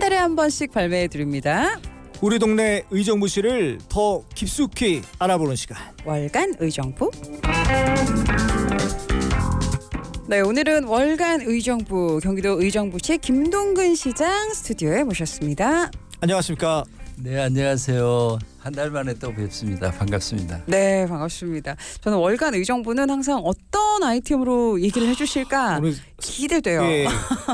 달에 한 번씩 발매해 드립니다. 우리 동네 의정부시를 더 깊숙이 알아보는 시간. 월간 의정부. 네, 오늘은 월간 의정부 경기도 의정부시 김동근 시장 스튜디오에 모셨습니다. 안녕하십니까? 네, 안녕하세요. 한 달 만에 또 뵙습니다. 반갑습니다. 네, 반갑습니다. 저는 월간 의정부는 항상 어떤 아이템으로 얘기를 해주실까 오늘 기대돼요. 예,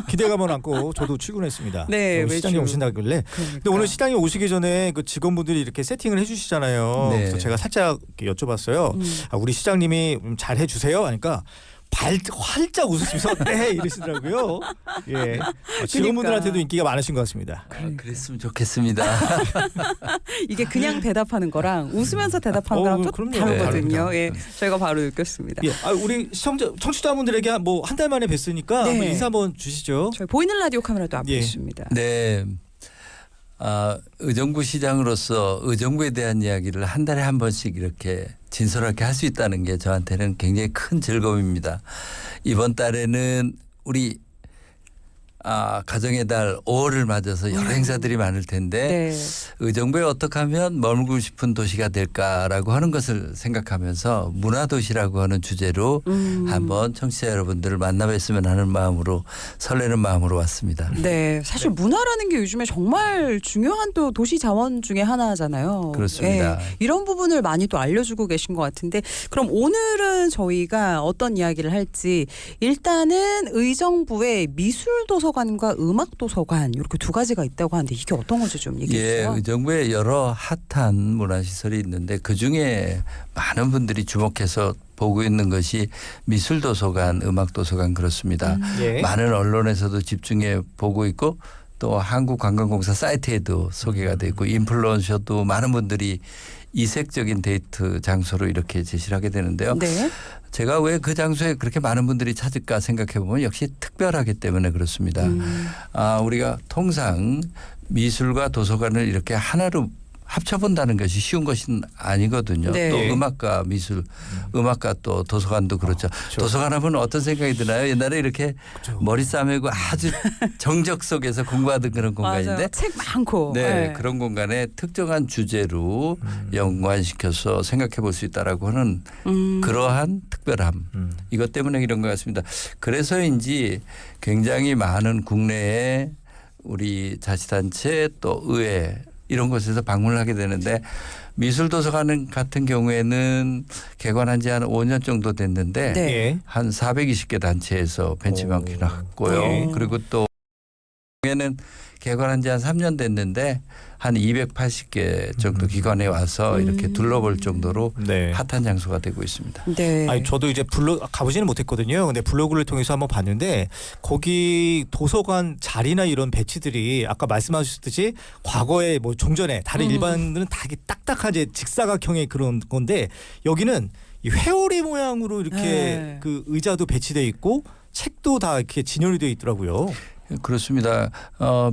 기대감을 안고 저도 출근했습니다. 네, 시장님 매주. 오신다길래. 그러니까. 근데 오늘 시장님 오시기 전에 그 직원분들이 이렇게 세팅을 해주시잖아요. 네. 그래서 제가 살짝 이렇게 여쭤봤어요. 우리 시장님이 잘 해주세요. 하니까 활짝 웃으시면서 네 이러시더라고요. 예, 직원분들한테도 인기가 많으신 것 같습니다. 그랬으면 좋겠습니다. 이게 그냥 대답하는 거랑 웃으면서 대답하는 거랑 또 그럼요. 다르거든요. 네, 예, 저희가 바로 느꼈습니다. 예, 우리 청취자분들에게 뭐 한 달 만에 뵀으니까 네. 한번 인사 한번 주시죠. 저희 보이는 라디오 카메라도 앞에 예. 있습니다. 네, 의정부 시장으로서 의정부에 대한 이야기를 한 달에 한 번씩 이렇게 진솔하게 할 수 있다는 게 저한테는 굉장히 큰 즐거움입니다. 이번 달에는 우리 가정의 달 5월을 맞아서 여러 행사들이 많을 텐데 네. 의정부에 어떻게 하면 머물고 싶은 도시가 될까라고 하는 것을 생각하면서 문화도시라고 하는 주제로 한번 청취자 여러분들을 만나뵀으면 하는 마음으로 설레는 마음으로 왔습니다. 네, 사실 문화라는 게 요즘에 정말 중요한 또 도시 자원 중에 하나잖아요. 그렇습니다. 예, 이런 부분을 많이 또 알려주고 계신 것 같은데 그럼 오늘은 저희가 어떤 이야기를 할지 일단은 의정부의 미술도서관과 음악도서관 이렇게 두 가지가 있다고 하는데 이게 어떤 건지 좀 얘기해 주세요. 예, 의정부에 여러 핫한 문화시설이 있는데 그중에 많은 분들이 주목해서 보고 있는 것이 미술도서관, 음악도서관 그렇습니다. 예. 많은 언론에서도 집중해 보고 있고 또 한국관광공사 사이트에도 소개가 되어 있고 인플루언서도 많은 분들이 이색적인 데이트 장소로 이렇게 제시를 하게 되는데요. 네. 제가 왜 그 장소에 그렇게 많은 분들이 찾을까 생각해 보면 역시 특별하기 때문에 그렇습니다. 우리가 통상 미술과 도서관을 이렇게 하나로 합쳐본다는 것이 쉬운 것은 아니거든요. 네. 또 음악과 미술, 음악과 또 도서관도 그렇죠. 그렇죠. 도서관 하면 어떤 생각이 드나요? 옛날에 이렇게 그렇죠. 머리 싸매고 아주 정적 속에서 공부하던 그런 공간인데 맞아요. 책 많고. 네, 그런 공간에 특정한 주제로 연관시켜서 생각해 볼 수 있다라고 하는 그러한 특별함 이것 때문에 이런 것 같습니다. 그래서인지 굉장히 많은 국내에 우리 자치단체 또 의회 이런 곳에서 방문을 하게 되는데 미술도서관 같은 경우에는 개관한 지 한 5년 정도 됐는데 네. 예. 한 420개 단체에서 벤치마킹을 했고요. 네. 그리고 또 에는 개관한 지 한 3년 됐는데 한 280개 정도 기관에 와서 이렇게 둘러볼 정도로 네. 핫한 장소가 되고 있습니다. 네. 아니 저도 이제 가보지는 못했거든요. 근데 블로그를 통해서 한번 봤는데 거기 도서관 자리나 이런 배치들이 아까 말씀하셨듯이 과거에 뭐 종전에 다른 일반들은 다 이게 딱딱하게 직사각형의 그런 건데 여기는 이 회오리 모양으로 이렇게 네. 그 의자도 배치돼 있고 책도 다 이렇게 진열이 되어 있더라고요. 그렇습니다.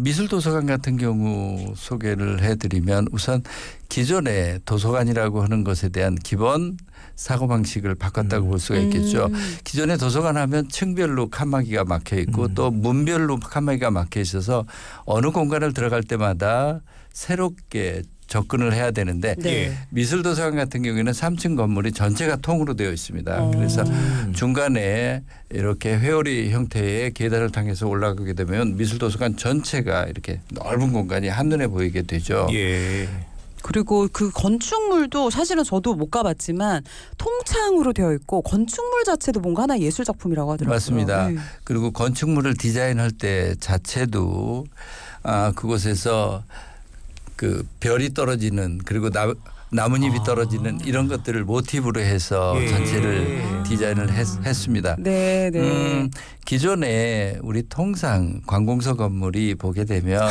미술도서관 같은 경우 소개를 해드리면 우선 기존의 도서관이라고 하는 것에 대한 기본 사고방식을 바꿨다고 볼 수가 있겠죠. 기존의 도서관 하면 층별로 칸막이가 막혀 있고 또 문별로 칸막이가 막혀 있어서 어느 공간을 들어갈 때마다 새롭게 접근을 해야 되는데 네. 미술도서관 같은 경우에는 3층 건물이 전체가 통으로 되어 있습니다. 그래서 중간에 이렇게 회오리 형태의 계단을 통해서 올라가게 되면 미술도서관 전체가 이렇게 넓은 공간이 한눈에 보이게 되죠. 예. 그리고 그 건축물도 사실은 저도 못 가봤지만 통창으로 되어 있고 건축물 자체도 뭔가 하나의 예술 작품이라고 하더라고요. 맞습니다. 네. 그리고 건축물을 디자인할 때 자체도 그곳에서 그 별이 떨어지는 그리고 나뭇잎이 떨어지는 이런 것들을 모티브로 해서 예. 전체를 디자인을 했습니다. 네, 네. 기존에 우리 통상 관공서 건물이 보게 되면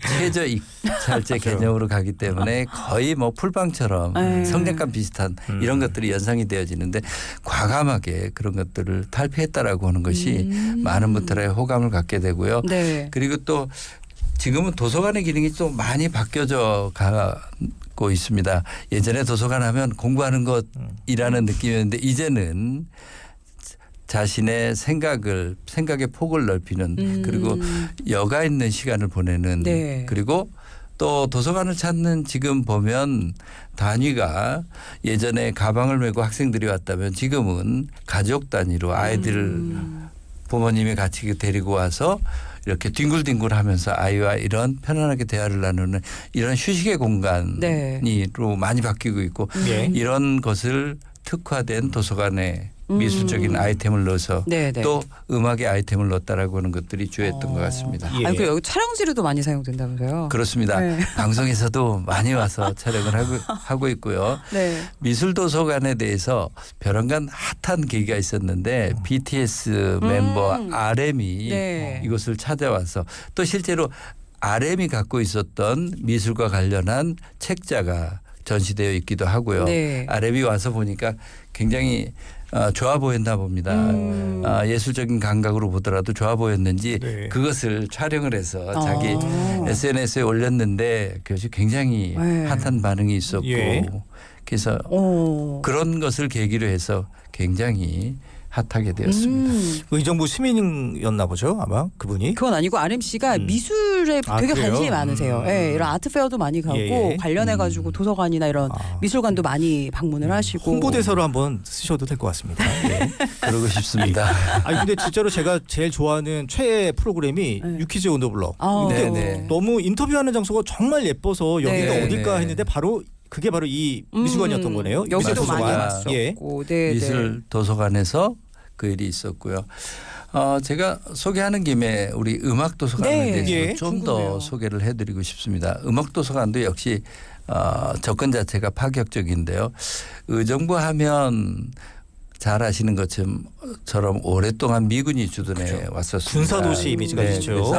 최저 입찰제 개념으로 가기 때문에 거의 뭐 풀방처럼 성냥감 비슷한 이런 것들이 연상이 되어지는데 과감하게 그런 것들을 탈피했다라고 하는 것이 많은 분들의 호감을 갖게 되고요. 네. 그리고 또 지금은 도서관의 기능이 좀 많이 바뀌어져 가고 있습니다. 예전에 도서관 하면 공부하는 것이라는 느낌이었는데 이제는 자신의 생각의 폭을 넓히는 그리고 여가 있는 시간을 보내는 네. 그리고 또 도서관을 찾는 지금 보면 단위가 예전에 가방을 메고 학생들이 왔다면 지금은 가족 단위로 아이들 부모님이 같이 데리고 와서 이렇게 뒹굴뒹굴하면서 아이와 이런 편안하게 대화를 나누는 이런 휴식의 공간으로 네. 많이 바뀌고 있고 예. 이런 것을 특화된 도서관에 미술적인 아이템을 넣어서 네네. 또 음악의 아이템을 넣었다라고 하는 것들이 주요했던 것 같습니다. 예. 아니 그 여기 촬영지로도 많이 사용된다면서요? 그렇습니다. 네. 방송에서도 많이 와서 촬영을 하고 있고요. 네. 미술도서관에 대해서 벼랑간 핫한 계기가 있었는데 BTS 멤버 RM이 네. 이곳을 찾아와서 또 실제로 RM이 갖고 있었던 미술과 관련한 책자가 전시되어 있기도 하고요. 네. RM이 와서 보니까 굉장히 좋아 보였나 봅니다. 예술적인 감각으로 보더라도 좋아 보였는지 네. 그것을 촬영을 해서 자기 아. SNS에 올렸는데 그것이 굉장히 네. 핫한 반응이 있었고 예. 그래서 오. 그런 것을 계기로 해서 굉장히 핫하게 되었습니다. 의정부 시민이었나 보죠 아마 그분이. 그건 아니고 RMC가 미술에 아, 되게 그래요? 관심이 많으세요. 예, 이런 아트페어도 많이 가고 예, 예. 관련해가지고 도서관이나 이런 미술관도 많이 방문을 하시고. 홍보대사로 한번 쓰셔도 될 것 같습니다. 예. 그러고 싶습니다. 아니 근데 진짜로 제가 제일 좋아하는 최애 프로그램이 네. 유퀴즈 온 더 블럭. 아, 네, 근데 네. 너무 인터뷰하는 장소가 정말 예뻐서 여기가 네, 어딜까 네. 했는데 바로 그게 바로 이 미술관이었던 거네요. 여기도 미술도서관. 많이 도서관. 예. 왔었고. 네, 미술 도서관에서 그 일이 있었고요. 제가 소개하는 김에 우리 음악 도서관에 네. 대해서 예. 좀 궁금해요. 더 소개를 해드리고 싶습니다. 음악 도서관도 역시 접근 자체가 파격적인데요. 의정부 하면 잘 아시는 것처럼 오랫동안 미군이 주둔해 그렇죠. 왔었습니다. 군사도시 이미지가 네, 있죠. 그래서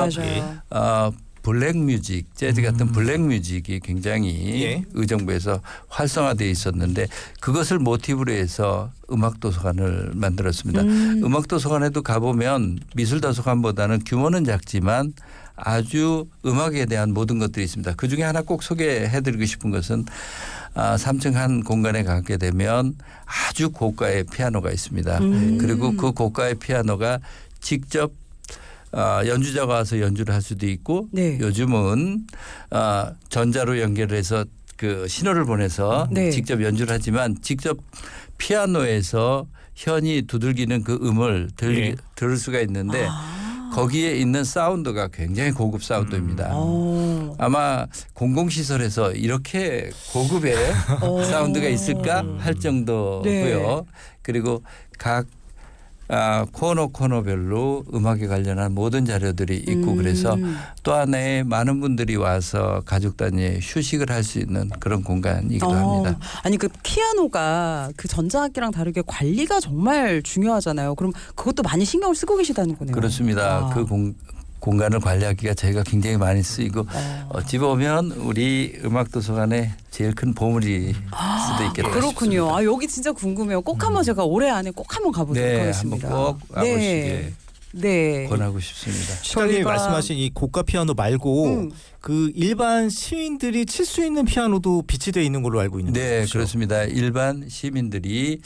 맞아요. 블랙 뮤직, 재즈 같은 블랙 뮤직이 굉장히 예. 의정부에서 활성화되어 있었는데 그것을 모티브로 해서 음악 도서관을 만들었습니다. 음악 도서관에도 가보면 미술 도서관보다는 규모는 작지만 아주 음악에 대한 모든 것들이 있습니다. 그중에 하나 꼭 소개해드리고 싶은 것은 3층 한 공간에 가게 되면 아주 고가의 피아노가 있습니다. 그리고 그 고가의 피아노가 직접 연주자가 와서 연주를 할 수도 있고 네. 요즘은 전자로 연결을 해서 그 신호를 보내서 네. 직접 연주를 하지만 직접 피아노에서 현이 두들기는 그 음을 예. 들을 수가 있는데 거기에 있는 사운드가 굉장히 고급 사운드입니다. 아마 공공시설에서 이렇게 고급의 사운드가 있을까 할 정도고요. 네. 그리고 각 코너별로 음악에 관련한 모든 자료들이 있고 그래서 또 하나의 많은 분들이 와서 가족 단위의 휴식을 할 수 있는 그런 공간이기도 합니다. 아니 그 피아노가 그 전자악기랑 다르게 관리가 정말 중요하잖아요. 그럼 그것도 많이 신경을 쓰고 계시다는 거네요. 그렇습니다. 그 공간을 관리하기가 저희가 굉장히 많이 쓰이고 어찌 보면 우리 음악도서관의 제일 큰 보물이 수도 있겠다 그렇군요. 싶습니다. 여기 진짜 궁금해요. 꼭 한번 제가 올해 안에 꼭 한번 가보도록 네, 하겠습니다. 한번 꼭 와보시길 네. 권하고 싶습니다. 시장님이 저희가- 말씀하신 이 고가 피아노 말고 그 일반 시민들이 칠 수 있는 피아노도 비치되어 있는 걸로 알고 있는데. 네, 그렇습니다. 일반 시민들이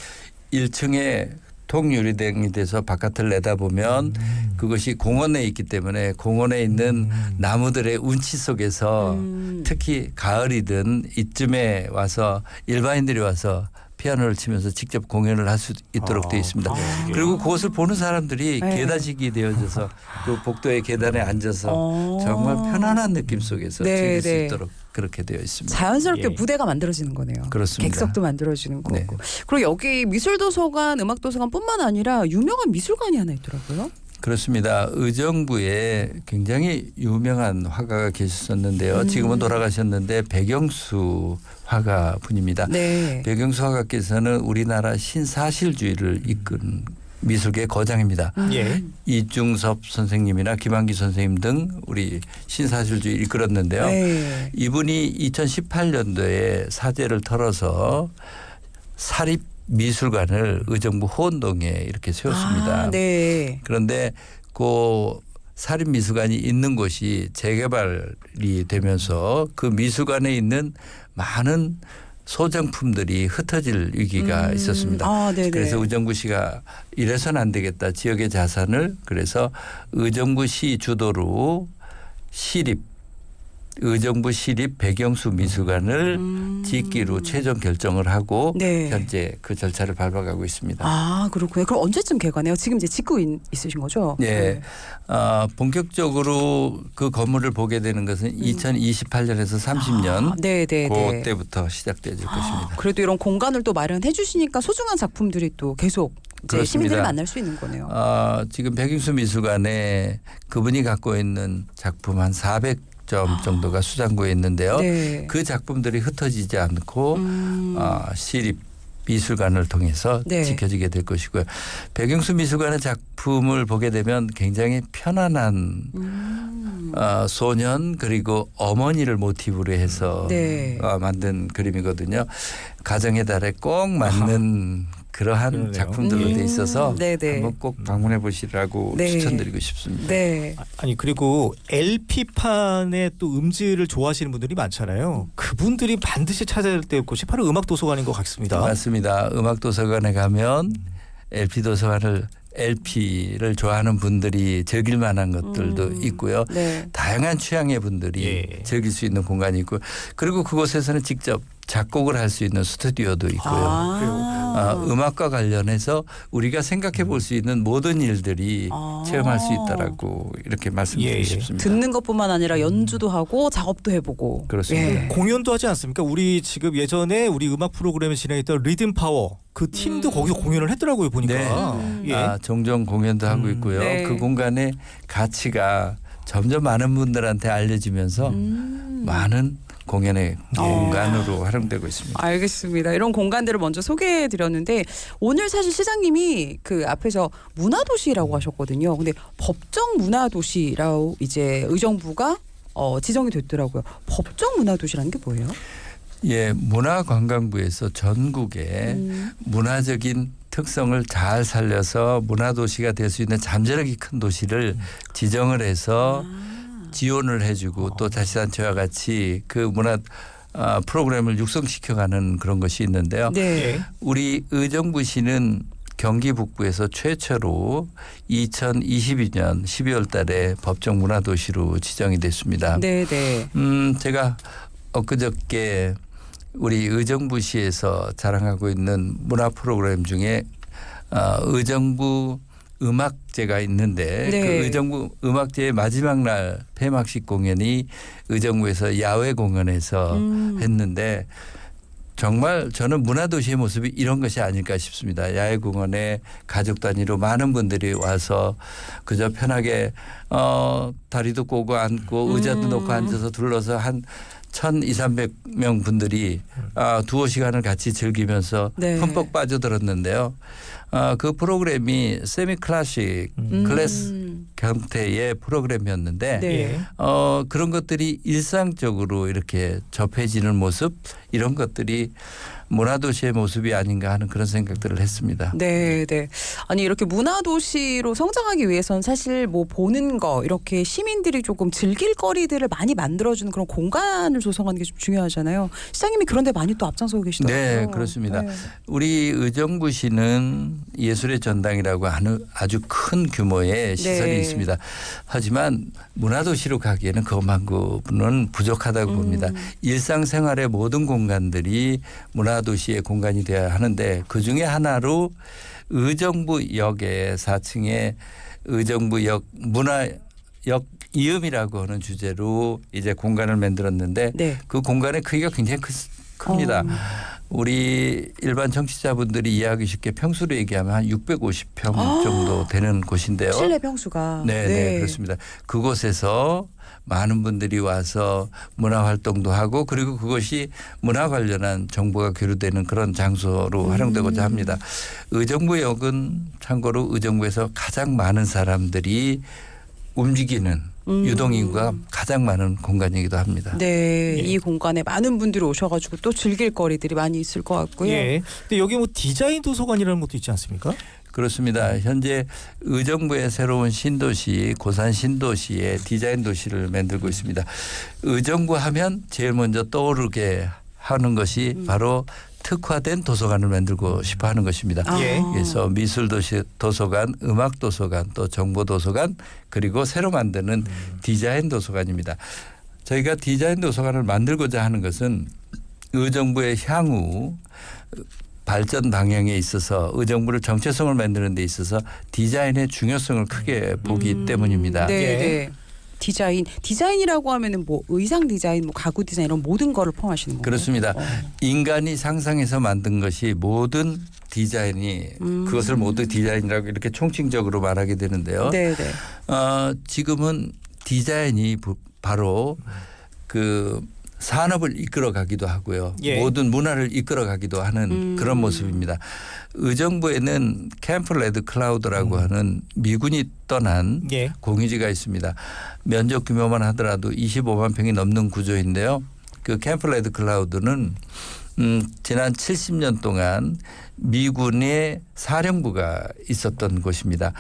1층에 통유리등이 돼서 바깥을 내다보면 그것이 공원에 있기 때문에 공원에 있는 나무들의 운치 속에서 특히 가을이든 이쯤에 와서 일반인들이 와서 피아노를 치면서 직접 공연을 할 수 있도록 되어 있습니다. 그리고 그것을 보는 사람들이 네. 계단식이 되어져서 그 복도의 계단에 앉아서 정말 편안한 느낌 속에서 네, 즐길 수 네. 있도록 그렇게 되어 있습니다. 자연스럽게 예. 무대가 만들어지는 거네요. 그렇습니다. 객석도 만들어지는 거고. 네. 그리고 여기 미술도서관, 음악도서관뿐만 아니라 유명한 미술관이 하나 있더라고요. 그렇습니다. 의정부에 굉장히 유명한 화가가 계셨었는데요. 지금은 돌아가셨는데 백영수 화가분입니다. 네. 백영수 화가께서는 우리나라 신사실주의를 이끈 미술계 거장입니다. 예. 이중섭 선생님이나 김한기 선생님 등 우리 신사실주의 이끌었는데요. 네. 이분이 2018년도에 사재를 털어서 사립 미술관을 의정부 호원동에 이렇게 세웠습니다. 네. 그런데 그 사립미술관이 있는 곳이 재개발이 되면서 그 미술관에 있는 많은 소장품들이 흩어질 위기가 있었습니다. 아, 네네. 그래서 의정부시가 이래서는 안 되겠다. 지역의 자산을 그래서 의정부시 주도로 의정부 시립 백영수 미술관을 짓기로 최종 결정을 하고 네. 현재 그 절차를 밟아가고 있습니다. 아, 그렇군요. 그럼 언제쯤 개관해요? 지금 이제 짓고 있으신 거죠? 네. 본격적으로 그 건물을 보게 되는 것은 2028년에서 30년 네네. 그때부터 시작될 것입니다. 그래도 이런 공간을 또 마련해 주시니까 소중한 작품들이 또 계속 이제 시민들을 만날 수 있는 거네요. 지금 백영수 미술관에 그분이 갖고 있는 작품 한 400점 정도가 수장고에 있는데요. 네. 그 작품들이 흩어지지 않고 시립 미술관을 통해서 네. 지켜지게 될 것이고요. 백영수 미술관의 작품을 보게 되면 굉장히 편안한 소년 그리고 어머니를 모티브로 해서 네. 만든 그림이거든요. 가정의 달에 꼭 맞는 그러한 그러네요. 작품들로 돼 있어서 네네. 한번 꼭 방문해 보시라고 네. 추천드리고 싶습니다. 네. 아니 그리고 LP판의 또 음질을 좋아하시는 분들이 많잖아요. 그분들이 반드시 찾아야 될 곳이 바로 음악도서관인 것 같습니다. 맞습니다. 음악도서관에 가면 LP를 좋아하는 분들이 즐길 만한 것들도 있고요. 네. 다양한 취향의 분들이 예. 즐길 수 있는 공간이 있고 그리고 그곳에서는 직접 작곡을 할 수 있는 스튜디오도 있고요. 음악과 관련해서 우리가 생각해 볼 수 있는 모든 일들이 체험할 수 있다라고 이렇게 말씀드리고 예. 싶습니다. 듣는 것뿐만 아니라 연주도 하고 작업도 해보고. 그렇습니다. 예. 공연도 하지 않습니까? 우리 지금 예전에 우리 음악 프로그램에 진행했던 리듬 파워 그 팀도 거기서 공연을 했더라고요 보니까. 네. 예. 종종 공연도 하고 있고요. 네. 그 공간의 가치가 점점 많은 분들한테 알려지면서 많은 공연의 공간으로 활용되고 있습니다. 알겠습니다. 이런 공간들을 먼저 소개해 드렸는데 오늘 사실 시장님이 그 앞에서 문화도시라고 하셨거든요. 근데 법정 문화도시라고 이제 의정부가 지정이 됐더라고요. 법정 문화도시라는 게 뭐예요? 예, 문화관광부에서 전국의 문화적인 특성을 잘 살려서 문화도시가 될 수 있는 잠재력이 큰 도시를 지정을 해서 지원을 해주고 또 자치단체와 같이 그 문화 프로그램을 육성시켜가는 그런 것이 있는데요. 네. 예. 우리 의정부시는 경기 북부에서 최초로 2022년 12월 달에 법정 문화도시로 지정이 됐습니다. 네, 네. 제가 엊그저께 우리 의정부시에서 자랑하고 있는 문화 프로그램 중에 의정부 음악제가 있는데 네. 그 의정부 음악제의 마지막 날 폐막식 공연이 의정부에서 야외 공연에서 했는데 정말 저는 문화도시의 모습이 이런 것이 아닐까 싶습니다. 야외 공연에 가족 단위로 많은 분들이 와서 그저 편하게 다리도 꼬고 앉고 의자도 놓고 앉아서 둘러서 한 1,200~300명 분들이 두어 시간을 같이 즐기면서 네. 흠뻑 빠져들었는데요. 그 프로그램이 세미 클래식 클래스 형태의 프로그램이었는데 네. 예. 그런 것들이 일상적으로 이렇게 접해지는 모습 이런 것들이 문화도시의 모습이 아닌가 하는 그런 생각들을 했습니다. 네, 네. 아니 이렇게 문화도시로 성장하기 위해서는 사실 뭐 보는 거 이렇게 시민들이 조금 즐길 거리들을 많이 만들어주는 그런 공간을 조성하는 게 좀 중요하잖아요. 시장님이 그런데 많이 또 앞장서고 계시더라고요. 네, 그렇습니다. 네. 우리 의정부시는 예술의 전당이라고 하는 아주 큰 규모의 시설이 네. 있습니다. 하지만 문화도시로 가기에는 그것만큼은 부족하다고 봅니다. 일상생활의 모든 공간들이 문화도시의 공간이 되어야 하는데 그중에 하나로 의정부역의 4층에 의정부역 문화역 이음이라고 하는 주제로 이제 공간을 만들었는데 네. 그 공간의 크기가 굉장히 큽니다. 우리 일반 청취자분들이 이해하기 쉽게 평수로 얘기하면 한 650평 정도 되는 곳인데요. 실내 평수가. 네, 네, 그렇습니다. 그곳에서 많은 분들이 와서 문화 활동도 하고 그리고 그것이 문화 관련한 정보가 교류되는 그런 장소로 활용되고자 합니다. 의정부역은 참고로 의정부에서 가장 많은 사람들이 움직이는 유동인구가 가장 많은 공간이기도 합니다. 네, 예. 이 공간에 많은 분들이 오셔가지고 또 즐길 거리들이 많이 있을 것 같고요. 예. 근데 여기 뭐 디자인 도서관이라는 것도 있지 않습니까? 그렇습니다. 현재 의정부의 새로운 신도시 고산 신도시의 디자인 도시를 만들고 있습니다. 의정부 하면 제일 먼저 떠오르게 하는 것이 바로 특화된 도서관을 만들고 싶어 하는 것입니다. 예. 그래서 미술 도서관, 음악 도서관, 또 정보 도서관, 그리고 새로 만드는 디자인 도서관입니다. 저희가 디자인 도서관을 만들고자 하는 것은 의정부의 향후 발전 방향에 있어서 의정부를 정체성을 만드는 데 있어서 디자인의 중요성을 크게 보기 때문입니다. 네, 예. 네. 디자인이라고 하면은 뭐 의상 디자인, 뭐 가구 디자인 이런 모든 거를 포함하시는 건가요? 그렇습니다. 인간이 상상해서 만든 것이 모든 디자인이 그것을 모두 디자인이라고 이렇게 총칭적으로 말하게 되는데요. 네, 네. 지금은 디자인이 바로 그 산업을 이끌어가기도 하고요. 예. 모든 문화를 이끌어가기도 하는 그런 모습입니다. 의정부에는 캠프 레드 클라우드라고 하는 미군이 떠난 예. 공유지가 있습니다. 면적 규모만 하더라도 25만 평이 넘는 구조인데요. 그 캠프 레드 클라우드는 지난 70년 동안 미군의 사령부가 있었던 곳입니다.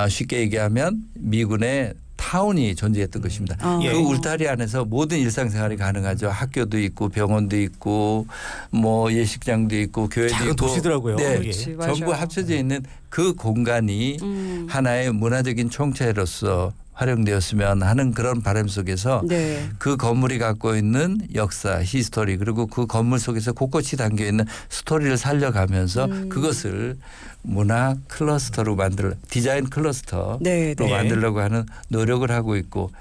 쉽게 얘기하면 미군의 타운이 존재했던 것입니다. 예. 그 울타리 안에서 모든 일상생활이 가능하죠. 학교도 있고 병원도 있고 뭐 예식장도 있고 교회도 작은 있고 도시더라고요. 네, 그렇지, 전부 맞아요. 합쳐져 있는 그 공간이 하나의 문화적인 총체로서 활용되었으면 하는 그런 바람 속에서 네. 그 건물이 갖고 있는 역사, 히스토리 그리고 그 건물 속에서 곳곳이 담겨 있는 스토리를 살려가면서 그것을 문화 클러스터로 디자인 클러스터로 네, 네. 만들려고 하는 노력을 하고 있고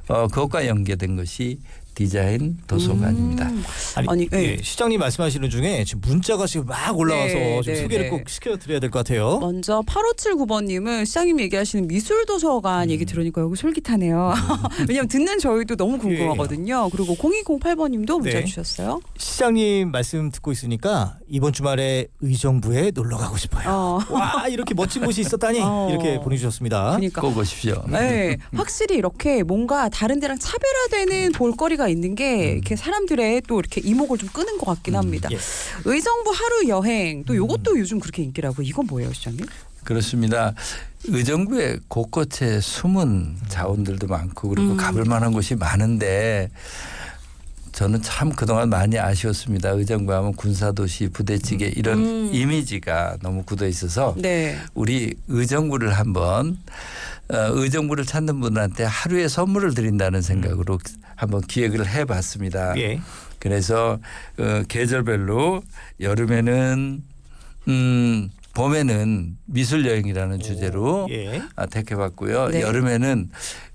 그것과 연계된 것이 디자인 도서관입니다. 아니, 네. 예, 시장님 말씀하시는 중에 지금 문자가 지금 막 올라와서 네, 좀 네, 소개를 네. 꼭 시켜드려야 될 것 같아요. 먼저 8579번님은 시장님이 얘기하시는 미술도서관 얘기 들으니까 여기 솔깃하네요. 왜냐하면 듣는 저희도 너무 궁금하거든요. 그리고 0208번님도 문자 네. 주셨어요. 시장님 말씀 듣고 있으니까 이번 주말에 의정부에 놀러 가고 싶어요. 와 이렇게 멋진 곳이 있었다니 이렇게 보내주셨습니다. 그러니까 꼭 오십시오. 네, 확실히 이렇게 뭔가 다른 데랑 차별화되는 볼거리가 있는 게 이렇게 사람들의 또 이렇게 이목을 좀 끄는 것 같긴 합니다. 예. 의정부 하루 여행 또 이것도 요즘 그렇게 인기라고. 이건 뭐예요, 시장님? 그렇습니다. 의정부에 곳곳에 숨은 자원들도 많고 그리고 가볼 만한 곳이 많은데 저는 참 그동안 많이 아쉬웠습니다. 의정부 하면 군사도시 부대찌개 이런 이미지가 너무 굳어 있어서 네. 우리 의정부를 한번 의정부를 찾는 분한테 하루의 선물을 드린다는 생각으로 한번 기획을 해봤습니다. 예. 그래서 계절별로 여름에는 봄에는 미술 여행이라는 주제로 예. 택해봤고요. 네. 여름에는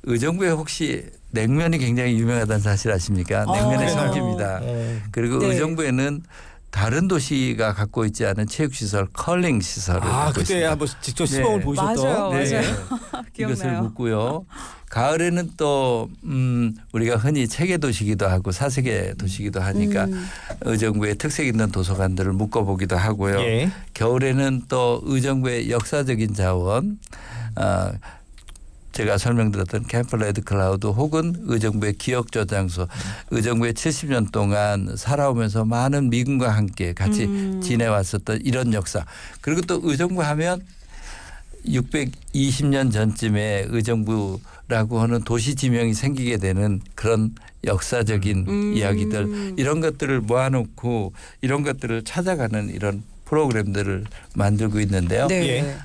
의정부에 혹시 냉면이 굉장히 유명하다는 사실 아십니까? 냉면의 그래요? 성지입니다. 그리고 네. 의정부에는 다른 도시가 갖고 있지 않은 체육시설, 컬링 시설을 갖고 그때 있습니다. 한번 직접 시범을 네. 보셨던. 맞아요, 네. 맞아요. 이것을 기억나요. 묻고요. 가을에는 또 우리가 흔히 체계 도시기도 하고 사색의 도시기도 하니까 의정부의 특색 있는 도서관들을 묶어보기도 하고요. 예. 겨울에는 또 의정부의 역사적인 자원 제가 설명드렸던 캠프 레드 클라우드 혹은 의정부의 기억 저장소 의정부의 70년 동안 살아오면서 많은 미군과 함께 같이 지내왔었던 이런 역사 그리고 또 의정부 하면 620년 전쯤에 의정부라고 하는 도시 지명이 생기게 되는 그런 역사적인 이야기들 이런 것들을 모아놓고 이런 것들을 찾아가는 이런 프로그램들을 만들고 있는데요. 네. 예.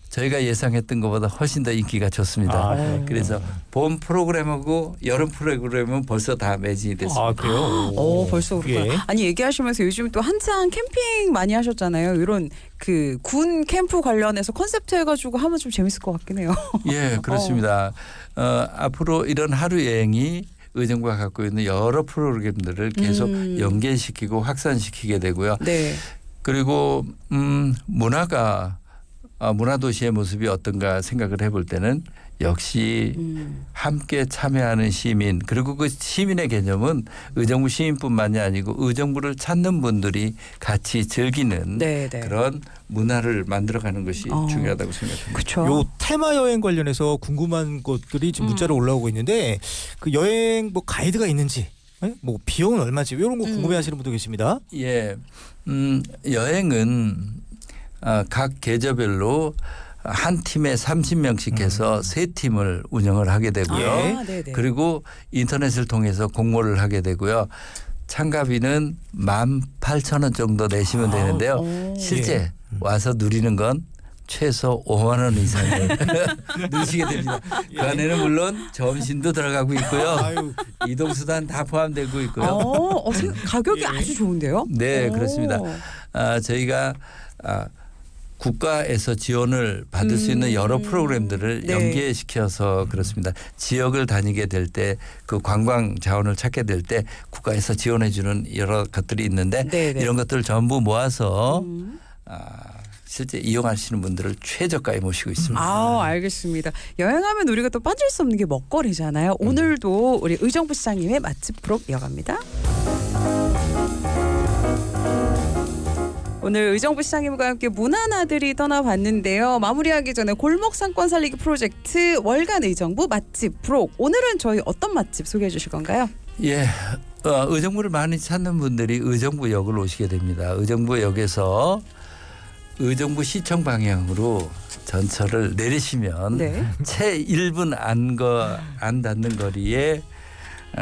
저희가 예상했던 것보다 훨씬 더 인기가 좋습니다. 그래서 봄 프로그램하고 여름 프로그램은 벌써 다 매진이 됐습니다. 그래요? 벌써 그렇구나. 예. 아니 얘기하시면서 요즘 또 한창 캠핑 많이 하셨잖아요. 이런 그 군 캠프 관련해서 컨셉트 해가지고 하면 좀 재밌을 것 같긴 해요. 예, 그렇습니다. 앞으로 이런 하루 여행이 의정부가 갖고 있는 여러 프로그램들을 계속 연계시키고 확산시키게 되고요. 네. 그리고 문화도시의 모습이 어떤가 생각을 해볼 때는 역시 함께 참여하는 시민 그리고 그 시민의 개념은 의정부 시민뿐만이 아니고 의정부를 찾는 분들이 같이 즐기는 네, 네. 그런 문화를 만들어가는 것이 중요하다고 생각합니다. 그렇죠. 요 테마 여행 관련해서 궁금한 것들이 지금 문자로 올라오고 있는데 그 여행 뭐 가이드가 있는지 뭐 비용은 얼마지 이런 거 궁금해하시는 분도 계십니다. 예, 여행은 각 계절별로 한 팀에 30명씩 해서 세 팀을 운영을 하게 되고요. 예. 네네. 그리고 인터넷을 통해서 공모를 하게 되고요. 참가비는 18,000원 정도 내시면 되는데요. 실제 와서 누리는 건 최소 5만 원 이상을 누리시게 됩니다. 그 안에는 물론 점심도 들어가고 있고요. 아유. 이동수단 다 포함되고 있고요. 가격이 아주 좋은데요? 네, 그렇습니다. 저희가 국가에서 지원을 받을 수 있는 여러 프로그램들을 네. 연계시켜서 그렇습니다. 지역을 다니게 될 때 그 관광 자원을 찾게 될 때 국가에서 지원해 주는 여러 것들이 있는데 네네. 이런 것들을 전부 모아서 실제 이용하시는 분들을 최저가에 모시고 있습니다. 알겠습니다. 여행하면 우리가 또 빠질 수 없는 게 먹거리잖아요. 오늘도 우리 의정부 시장님의 맛집 부록 이어갑니다. 오늘 의정부 시장님과 함께 문화나들이 떠나봤는데요. 마무리하기 전에 골목 상권 살리기 프로젝트 월간 의정부 맛집 부록. 오늘은 저희 어떤 맛집 소개해 주실 건가요? 예, 의정부를 많이 찾는 분들이 의정부역을 오시게 됩니다. 의정부역에서 의정부 시청 방향으로 전철을 내리시면 네. 채 1분 안 닿는 거리에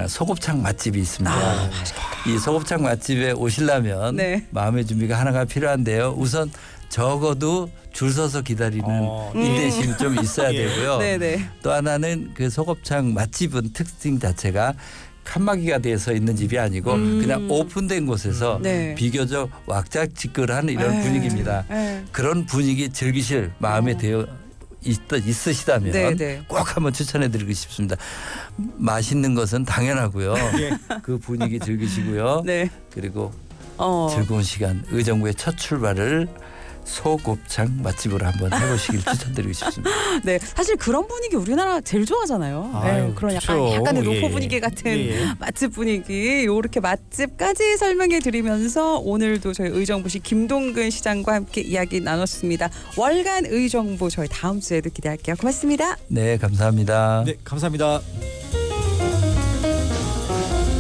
소곱창 맛집이 있습니다. 이 소곱창 맛집에 오시려면 네. 마음의 준비가 하나가 필요한데요. 우선 적어도 줄 서서 기다리는 인내심이 좀 있어야 되고요. 네네. 또 하나는 그 소곱창 맛집은 특징 자체가 칸막이가 돼서 있는 집이 아니고 그냥 오픈된 곳에서 네. 비교적 왁자지껄한 이런 에이, 분위기입니다. 에이. 그런 분위기 즐기실 마음에 있으시다면 네네. 꼭 한번 추천해드리고 싶습니다. 맛있는 것은 당연하고요. 그 분위기 즐기시고요. 네. 그리고 어. 즐거운 시간 의정부의 첫 출발을 소곱창 맛집으로 한번 해보시길 추천드리고 싶습니다. 네, 사실 그런 분위기 우리나라 제일 좋아하잖아요. 아유, 그런 좋죠. 약간의 예, 노포 예. 분위기 같은 예. 맛집 분위기, 요렇게 맛집까지 설명해 드리면서 오늘도 저희 의정부시 김동근 시장과 함께 이야기 나눴습니다. 월간 의정부 저희 다음 주에도 기대할게요. 고맙습니다. 네, 감사합니다. 네, 감사합니다.